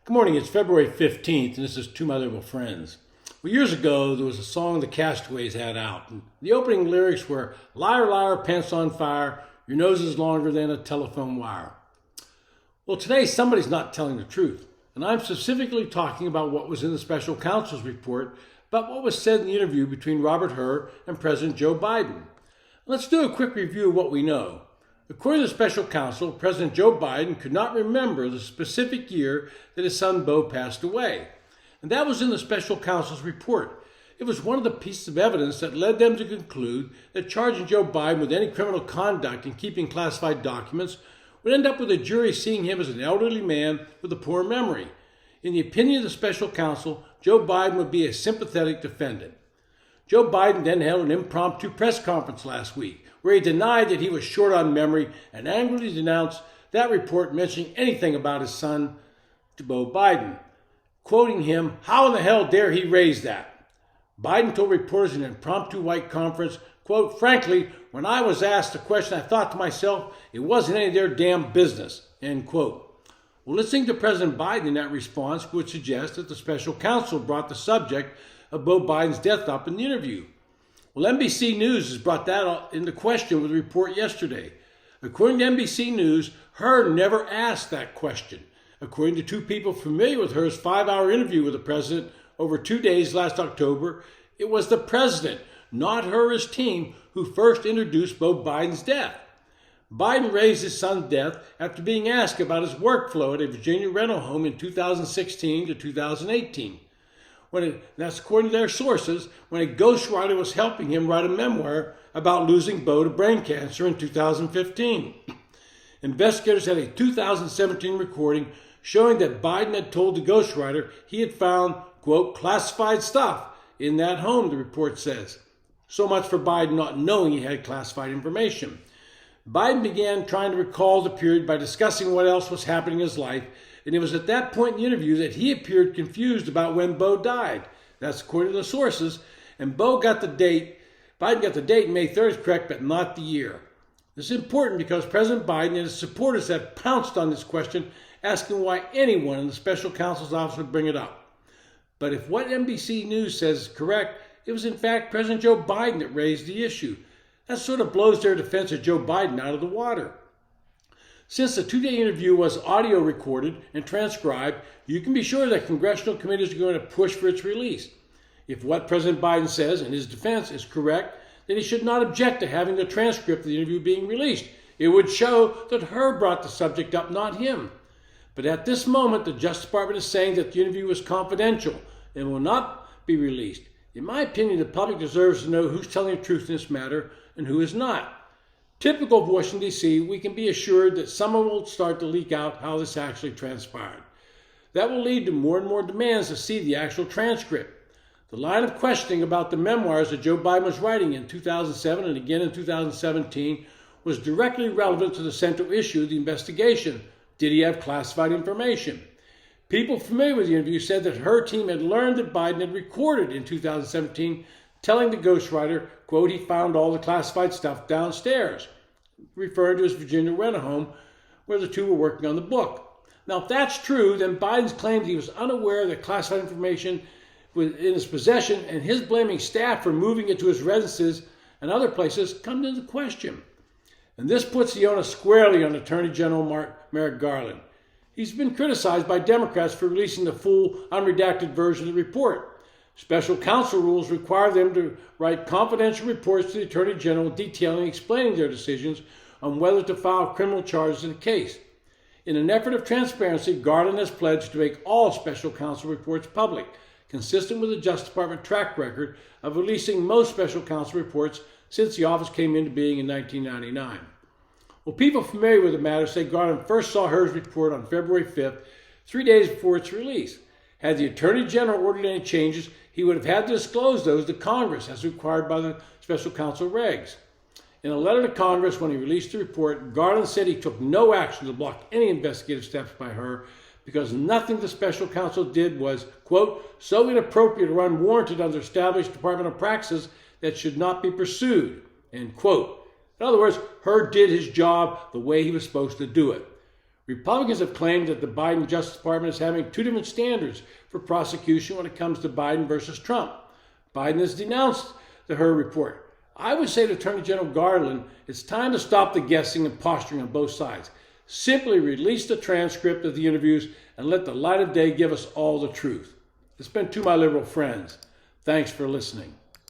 Good morning, it's February 15th, and this is To My Liberal Friends. Well, years ago, there was a song the Castaways had out. And the opening lyrics were, "Liar, liar, pants on fire, your nose is longer than a telephone wire." Well, today somebody's not telling the truth, and I'm specifically talking about what was in the special counsel's report about what was said in the interview between Robert Hur and President Joe Biden. Let's do a quick review of what we know. According to the special counsel, President Joe Biden could not remember the specific year that his son Beau passed away. And that was in the special counsel's report. It was one of the pieces of evidence that led them to conclude that charging Joe Biden with any criminal conduct in keeping classified documents would end up with a jury seeing him as an elderly man with a poor memory. In the opinion of the special counsel, Joe Biden would be a sympathetic defendant. Joe Biden then held an impromptu press conference last week where he denied that he was short on memory and angrily denounced that report mentioning anything about his son to Beau Biden. Quoting him, "How in the hell dare he raise that?" Biden told reporters in an impromptu white conference, quote, "Frankly, when I was asked the question, I thought to myself, it wasn't any of their damn business," end quote. Well, listening to President Biden in that response would suggest that the special counsel brought the subject of Beau Biden's death up in the interview. Well, NBC News has brought that into question with a report yesterday. According to NBC News, Hur never asked that question. According to two people familiar with Hur's 5-hour interview with the president over 2 days last October, it was the president, not Hur's team, who first introduced Beau Biden's death. Biden raised his son's death after being asked about his workflow at a Virginia rental home in 2016 to 2018. That's according to their sources, when a ghostwriter was helping him write a memoir about losing Beau to brain cancer in 2015. Investigators had a 2017 recording showing that Biden had told the ghostwriter he had found, quote, classified stuff in that home, the report says. So much for Biden not knowing he had classified information. Biden began trying to recall the period by discussing what else was happening in his life, and it was at that point in the interview that he appeared confused about when Beau died. That's according to the sources. And Biden got the date, May 3rd, correct, but not the year. This is important because President Biden and his supporters have pounced on this question, asking why anyone in the special counsel's office would bring it up. But if what NBC News says is correct, it was in fact President Joe Biden that raised the issue. That sort of blows their defense of Joe Biden out of the water. Since the 2-day interview was audio recorded and transcribed, you can be sure that congressional committees are going to push for its release. If what President Biden says in his defense is correct, then he should not object to having the transcript of the interview being released. It would show that Hur brought the subject up, not him. But at this moment, the Justice Department is saying that the interview is confidential and will not be released. In my opinion, the public deserves to know who's telling the truth in this matter and who is not. Typical of Washington, D.C., we can be assured that someone will start to leak out how this actually transpired. That will lead to more and more demands to see the actual transcript. The line of questioning about the memoirs that Joe Biden was writing in 2007 and again in 2017 was directly relevant to the central issue of the investigation. Did he have classified information? People familiar with the interview said that her team had learned that Biden had recorded in 2017 telling the ghostwriter, quote, he found all the classified stuff downstairs, referring to his Virginia rental home where the two were working on the book. Now, if that's true, then Biden's claim that he was unaware that classified information was in his possession and his blaming staff for moving it to his residences and other places comes into question. And this puts the onus squarely on Attorney General Merrick Garland. He's been criticized by Democrats for releasing the full, unredacted version of the report. Special counsel rules require them to write confidential reports to the Attorney General detailing and explaining their decisions on whether to file criminal charges in a case. In an effort of transparency, Garland has pledged to make all special counsel reports public, consistent with the Justice Department track record of releasing most special counsel reports since the office came into being in 1999. Well, people familiar with the matter say Garland first saw Hur's report on February 5th, 3 days before its release. Had the Attorney General ordered any changes, he would have had to disclose those to Congress as required by the special counsel regs. In a letter to Congress when he released the report, Garland said he took no action to block any investigative steps by Hur because nothing the special counsel did was, quote, so inappropriate or unwarranted under established departmental practices that should not be pursued, end quote. In other words, Hur did his job the way he was supposed to do it. Republicans have claimed that the Biden Justice Department is having two different standards for prosecution when it comes to Biden versus Trump. Biden has denounced the Hur report. I would say to Attorney General Garland, it's time to stop the guessing and posturing on both sides. Simply release the transcript of the interviews and let the light of day give us all the truth. It's been To My Liberal Friends. Thanks for listening.